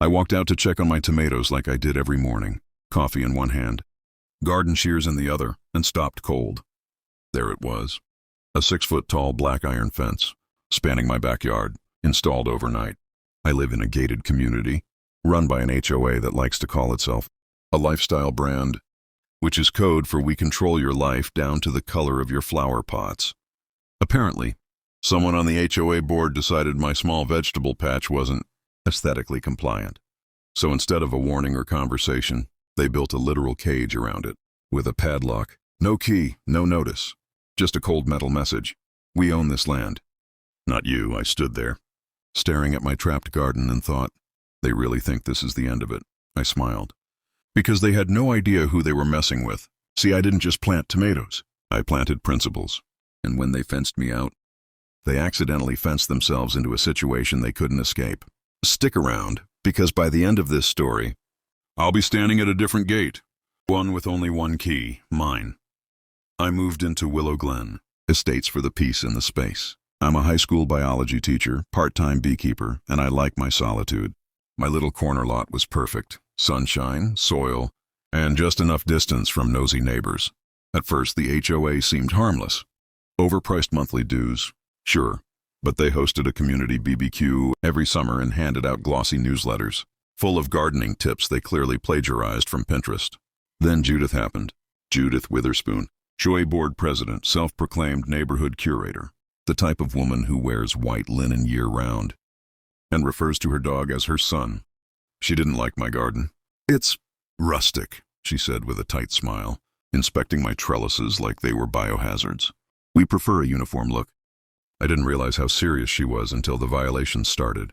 I walked out to check on my tomatoes like I did every morning, coffee in one hand, garden shears in the other, and stopped cold. There it was, a 6-foot-tall black iron fence, spanning my backyard, installed overnight. I live in a gated community, run by an HOA that likes to call itself a lifestyle brand, which is code for we control your life down to the color of your flower pots. Apparently, someone on the HOA board decided my small vegetable patch wasn't aesthetically compliant. So instead of a warning or conversation, they built a literal cage around it, with a padlock. No key, no notice. Just a cold metal message. We own this land. Not you. I stood there, staring at my trapped garden and thought, they really think this is the end of it. I smiled. Because they had no idea who they were messing with. See, I didn't just plant tomatoes. I planted principles. And when they fenced me out, they accidentally fenced themselves into a situation they couldn't escape. Stick around, because by the end of this story, I'll be standing at a different gate. One with only one key, mine. I moved into Willow Glen, estates for the peace and the space. I'm a high school biology teacher, part-time beekeeper, and I like my solitude. My little corner lot was perfect. Sunshine, soil, and just enough distance from nosy neighbors. At first, the HOA seemed harmless. Overpriced monthly dues, sure, but they hosted a community BBQ every summer and handed out glossy newsletters, full of gardening tips they clearly plagiarized from Pinterest. Then Judith happened. Judith Witherspoon, HOA board president, self-proclaimed neighborhood curator, the type of woman who wears white linen year-round and refers to her dog as her son. She didn't like my garden. It's rustic, she said with a tight smile, inspecting my trellises like they were biohazards. We prefer a uniform look. I didn't realize how serious she was until the violations started.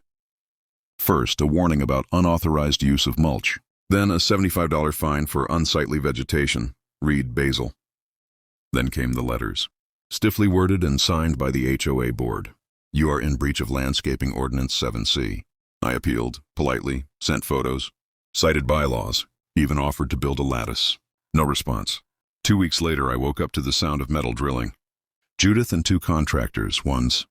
First, a warning about unauthorized use of mulch. Then a $75 fine for unsightly vegetation. Read basil. Then came the letters, stiffly worded and signed by the HOA board. You are in breach of Landscaping Ordinance 7C. I appealed, politely, sent photos, cited bylaws, even offered to build a lattice. No response. 2 weeks later, I woke up to the sound of metal drilling. Judith and 2 contractors, ones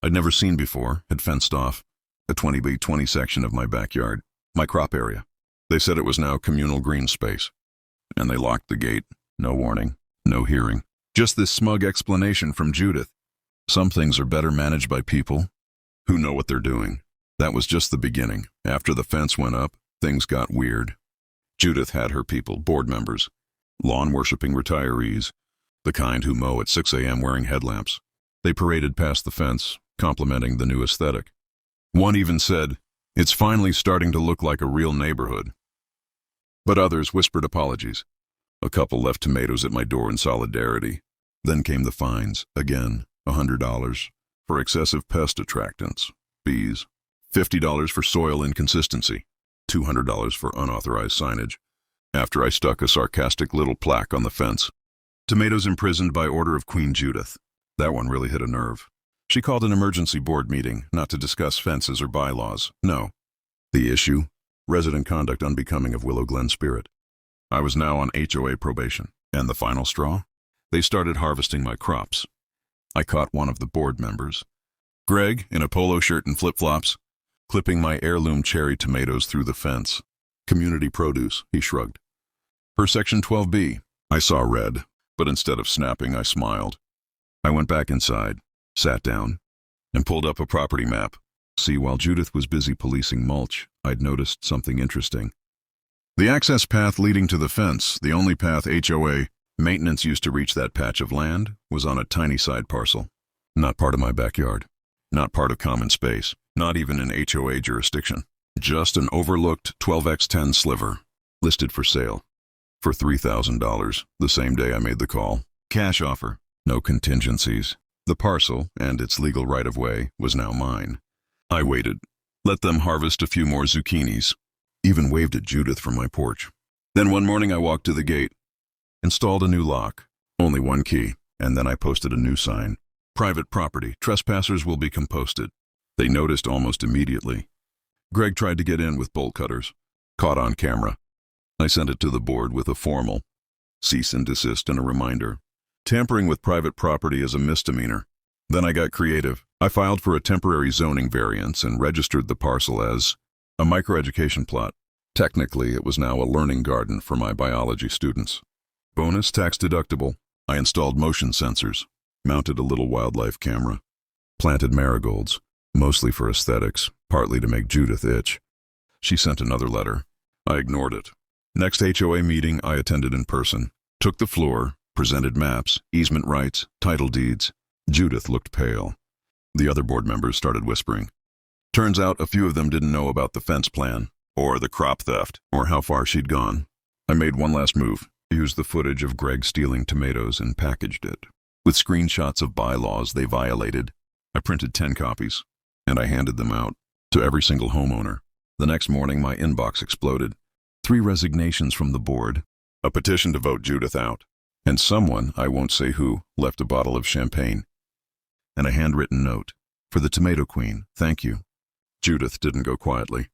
I'd never seen before, had fenced off a 20 by 20 section of my backyard, my crop area. They said it was now communal green space. And they locked the gate. No warning, no hearing. Just this smug explanation from Judith. Some things are better managed by people who know what they're doing. That was just the beginning. After the fence went up, things got weird. Judith had her people, board members, lawn-worshipping retirees, the kind who mow at 6 a.m. wearing headlamps. They paraded past the fence, complimenting the new aesthetic. One even said, "It's finally starting to look like a real neighborhood." But others whispered apologies. A couple left tomatoes at my door in solidarity. Then came the fines, again, $100 for excessive pest attractants, bees, $50 for soil inconsistency, $200 for unauthorized signage. After I stuck a sarcastic little plaque on the fence, "Tomatoes imprisoned by order of Queen Judith." That one really hit a nerve. She called an emergency board meeting, not to discuss fences or bylaws. No. The issue? Resident conduct unbecoming of Willow Glen spirit. I was now on HOA probation. And the final straw? They started harvesting my crops. I caught one of the board members, Greg, in a polo shirt and flip-flops, clipping my heirloom cherry tomatoes through the fence. "Community produce," he shrugged. "Per Section 12B. I saw red, but instead of snapping, I smiled. I went back inside, sat down, and pulled up a property map. See, while Judith was busy policing mulch, I'd noticed something interesting. The access path leading to the fence, the only path HOA maintenance used to reach that patch of land, was on a tiny side parcel. Not part of my backyard. Not part of common space. Not even in HOA jurisdiction. Just an overlooked 12x10 sliver, listed for sale. For $3,000, the same day I made the call. Cash offer. No contingencies. The parcel, and its legal right-of-way, was now mine. I waited. Let them harvest a few more zucchinis. Even waved at Judith from my porch. Then one morning I walked to the gate. Installed a new lock. Only one key. And then I posted a new sign. Private property. Trespassers will be composted. They noticed almost immediately. Greg tried to get in with bolt cutters. Caught on camera. I sent it to the board with a formal cease and desist and a reminder. Tampering with private property is a misdemeanor. Then I got creative. I filed for a temporary zoning variance and registered the parcel as A microeducation plot. Technically, it was now a learning garden for my biology students. Bonus tax deductible. I installed motion sensors, mounted a little wildlife camera, planted marigolds, mostly for aesthetics, partly to make Judith itch. She sent another letter. I ignored it. Next HOA meeting I attended in person. Took the floor, presented maps, easement rights, title deeds. Judith looked pale. The other board members started whispering. Turns out a few of them didn't know about the fence plan, or the crop theft, or how far she'd gone. I made one last move. Used the footage of Greg stealing tomatoes and packaged it. With screenshots of bylaws they violated. I printed 10 copies, and I handed them out to every single homeowner. The next morning my inbox exploded. 3 resignations from the board, a petition to vote Judith out, and someone, I won't say who, left a bottle of champagne. And a handwritten note. For the tomato queen, thank you. Judith didn't go quietly.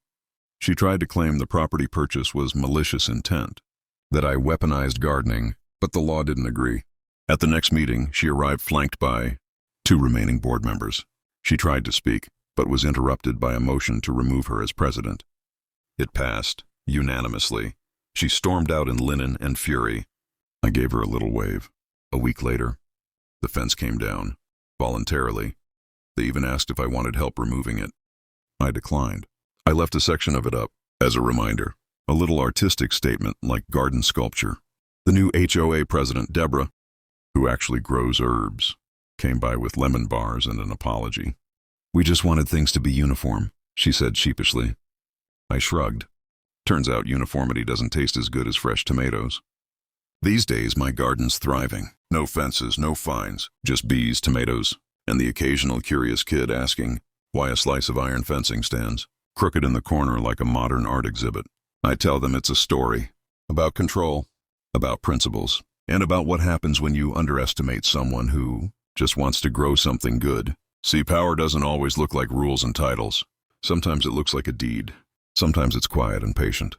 She tried to claim the property purchase was malicious intent, that I weaponized gardening, but the law didn't agree. At the next meeting, she arrived flanked by 2 remaining board members. She tried to speak, but was interrupted by a motion to remove her as president. It passed, unanimously. She stormed out in linen and fury. I gave her a little wave. A week later, the fence came down, voluntarily. They even asked if I wanted help removing it. I declined. I left a section of it up, as a reminder. A little artistic statement like garden sculpture. The new HOA president, Deborah, who actually grows herbs, came by with lemon bars and an apology. We just wanted things to be uniform, she said sheepishly. I shrugged. Turns out uniformity doesn't taste as good as fresh tomatoes. These days my garden's thriving. No fences, no fines, just bees, tomatoes, and the occasional curious kid asking why a slice of iron fencing stands crooked in the corner like a modern art exhibit. I tell them it's a story about control, about principles, and about what happens when you underestimate someone who just wants to grow something good. See, power doesn't always look like rules and titles. Sometimes it looks like a deed. Sometimes it's quiet and patient,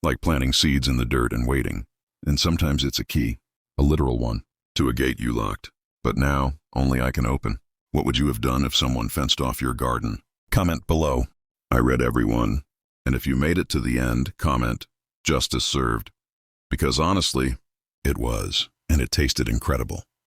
like planting seeds in the dirt and waiting. And sometimes it's a key, a literal one, to a gate you locked. But now, only I can open. What would you have done if someone fenced off your garden? Comment below. I read everyone. And if you made it to the end, comment, justice served. Because honestly, it was, and it tasted incredible.